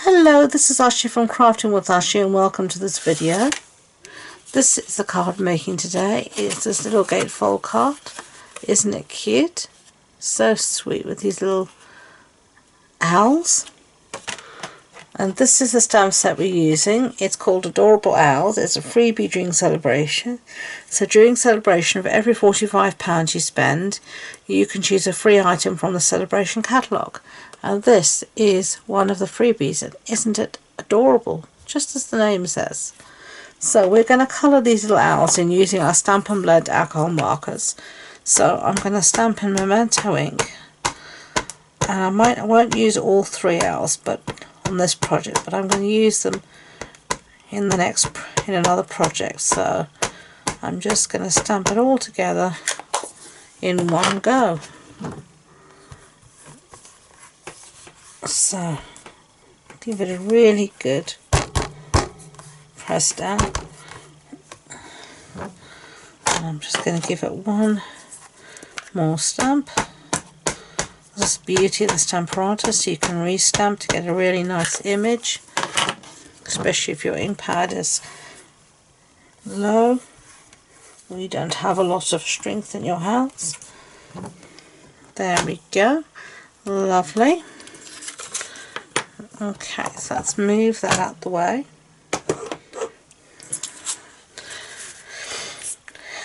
Hello, this is Ashee from Crafting with Ashee and welcome to this video. This is the card I'm making today. It's this little gatefold card. Isn't it cute? So sweet with these little owls. And this is the stamp set we're using. It's called Adorable Owls. It's a freebie during celebration. So during celebration, of every £45 you spend, you can choose a free item from the celebration catalogue. And this is one of the freebies. And isn't it adorable? Just as the name says. So we're going to colour these little owls in using our Stampin' blend alcohol markers. So I'm going to stamp in Memento ink. And I won't use all three owls, but on this project, but I'm going to use them in another project. So I'm just going to stamp it all together in one go. So give it a really good press down, and I'm just going to give it one more stamp. This is the beauty of the Stamparator, so you can restamp to get a really nice image, especially if your ink pad is low or you don't have a lot of strength in your hands. There we go, lovely. Okay, so let's move that out the way.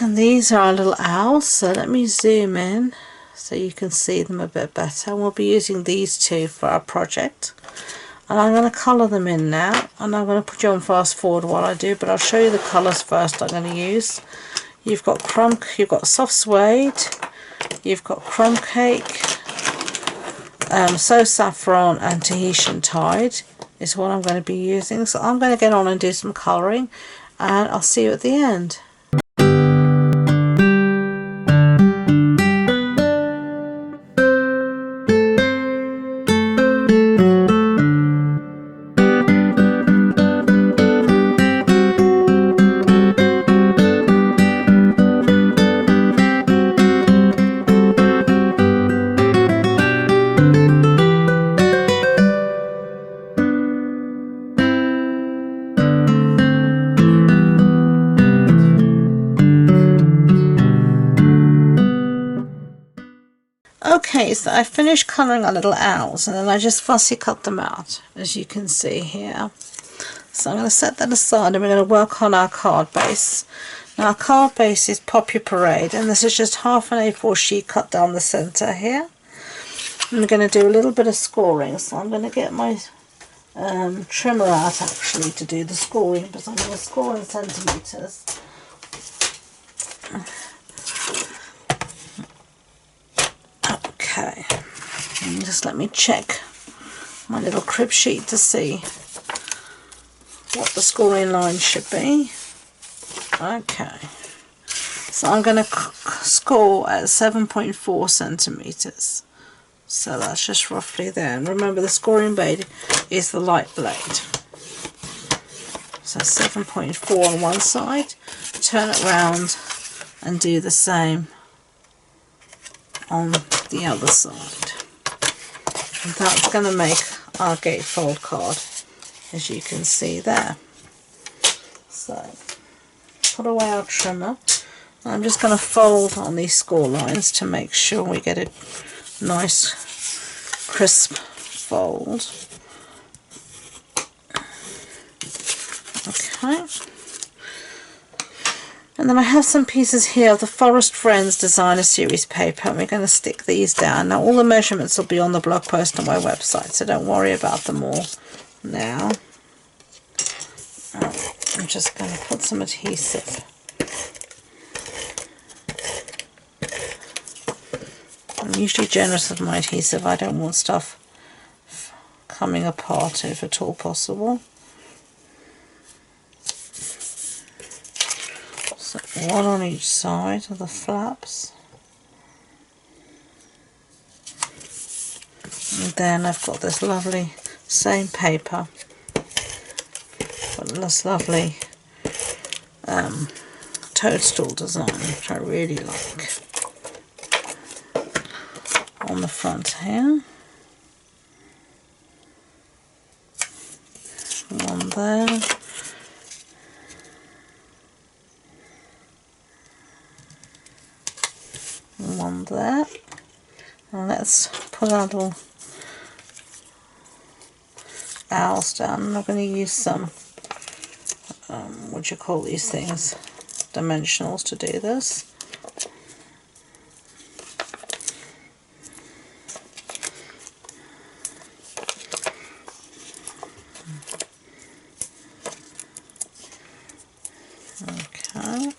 And these are our little owls, so let me zoom in so you can see them a bit better. We'll be using these two for our project, and I'm going to colour them in now, and I'm going to put you on fast forward while I do, but I'll show you the colours first I'm going to use. You've got soft suede, you've got crumb cake, So Saffron and Tahitian Tide is what I'm going to be using. So I'm going to get on and do some colouring, and I'll see you at the end. Okay, so I finished colouring our little owls, and then I just fussy cut them out, as you can see here. So I'm going to set that aside, and we're going to work on our card base. Now our card base is Pop Your Parade, and this is just half an A4 sheet cut down the centre here. I'm going to do a little bit of scoring, so I'm going to get my trimmer out actually to do the scoring, but I'm going to score in centimetres. Okay, and just let me check my little crib sheet to see what the scoring line should be. Okay, so I'm going to score at 7.4 centimetres. So that's just roughly there. And remember, the scoring blade is the light blade. So 7.4 on one side, turn it round and do the same on the other side. And that's going to make our gatefold card, as you can see there. So put away our trimmer. I'm just going to fold on these score lines to make sure we get a nice crisp fold. Okay. And then I have some pieces here of the Forest Friends Designer Series paper, and we're going to stick these down. Now all the measurements will be on the blog post on my website, so don't worry about them all now. I'm just going to put some adhesive. I'm usually generous with my adhesive. I don't want stuff coming apart if at all possible. So one on each side of the flaps. And then I've got this lovely same paper, but this lovely toadstool design, which I really like, on the front here. One there. One there. And let's put our little owls down. I'm going to use some, what do you call these things? Dimensionals to do this. Okay.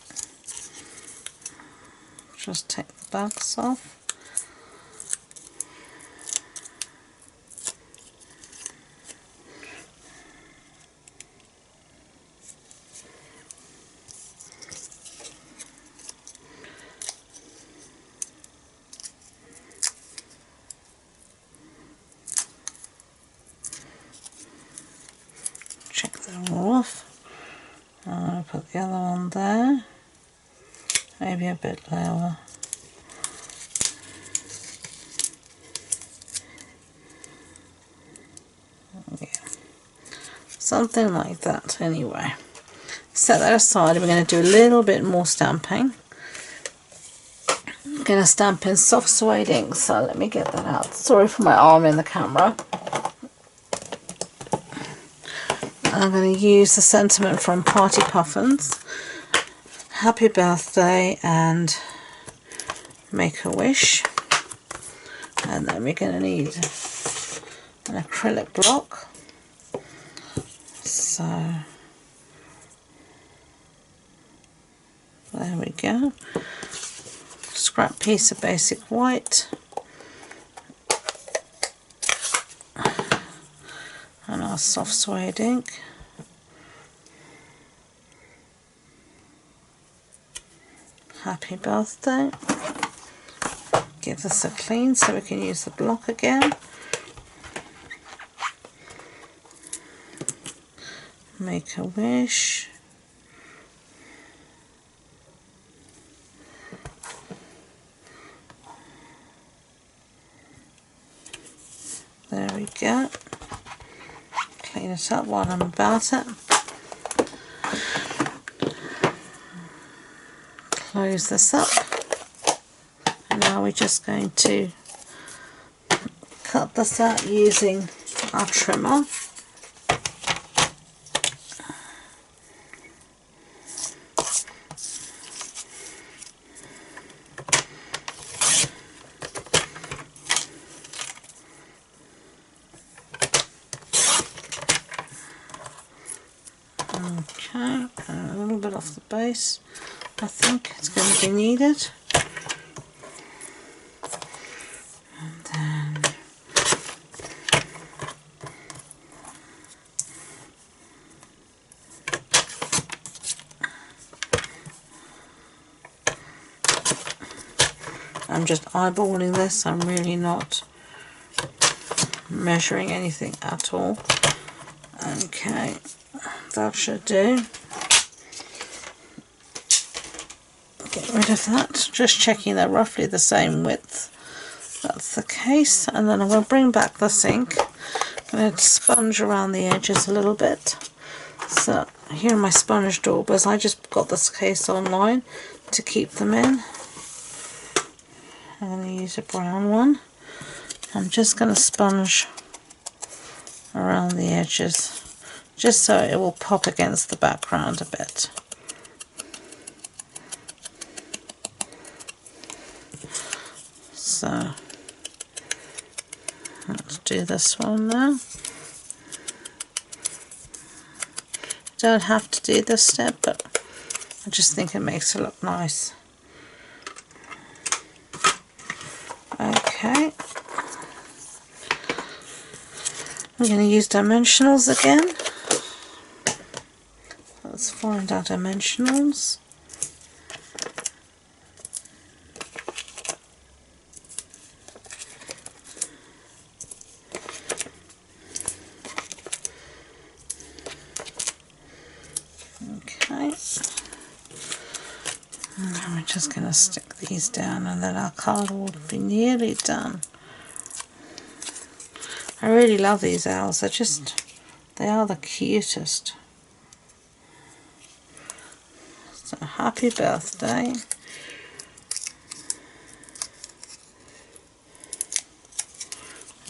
Just take the backs off. Check them all off. I'll put the other one there, maybe a bit lower. Yeah, something like that anyway. Set that aside. We're going to do a little bit more stamping. I'm going to stamp in soft suede ink, so let me get that out. Sorry for my arm in the camera. I'm going to use the sentiment from Party Puffins, Happy Birthday and Make a Wish. And then we're going to need an acrylic block. So there we go. Scrap piece of basic white. And our soft suede ink. Happy Birthday. Give this a clean so we can use the block again. Make a Wish. There we go. Clean it up while I'm about it. Close this up. And now we're just going to cut this out using our trimmer. Okay, a little bit off the base. I think it's going to be needed. And then I'm just eyeballing this. I'm really not measuring anything at all. Okay, that should do. Get rid of that, just checking they're roughly the same width. That's the case, and then I'm going to bring back this ink. I'm going to sponge around the edges a little bit. So here are my sponge daubers. I just got this case online to keep them in. I'm going to use a brown one. I'm just going to sponge around the edges, just so it will pop against the background a bit. So let's do this one now. Don't have to do this step, but I just think it makes it look nice. Okay, I'm going to use dimensionals again. Let's find our dimensionals. Okay, and then we're just going to stick these down, and then our card will be nearly done. I really love these owls. They're They are the cutest. So happy birthday.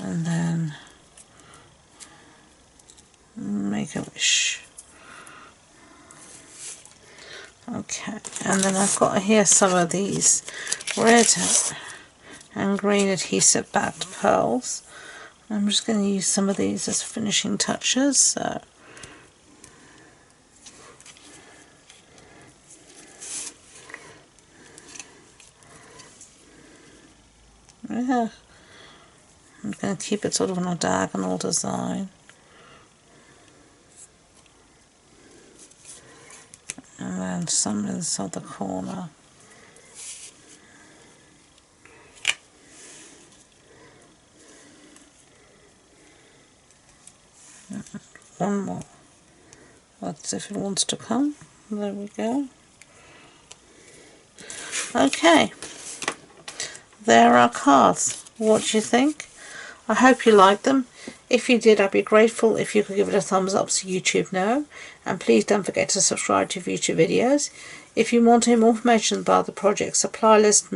And then make a wish. Okay, and then I've got here some of these red and green adhesive backed pearls. I'm just going to use some of these as finishing touches. So yeah, I'm going to keep it sort of on a diagonal design. And then some in this other corner. One more. Let's see if it wants to come. There we go. Okay. There are cards. What do you think? I hope you liked them. If you did, I'd be grateful if you could give it a thumbs up so YouTube know. And please don't forget to subscribe to future videos. If you want more information about the project, supply list,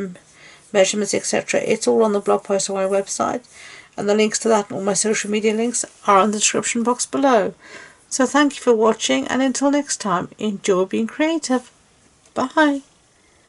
measurements, etc., it's all on the blog post on my website. And the links to that and all my social media links are in the description box below. So thank you for watching, and until next time, enjoy being creative. Bye.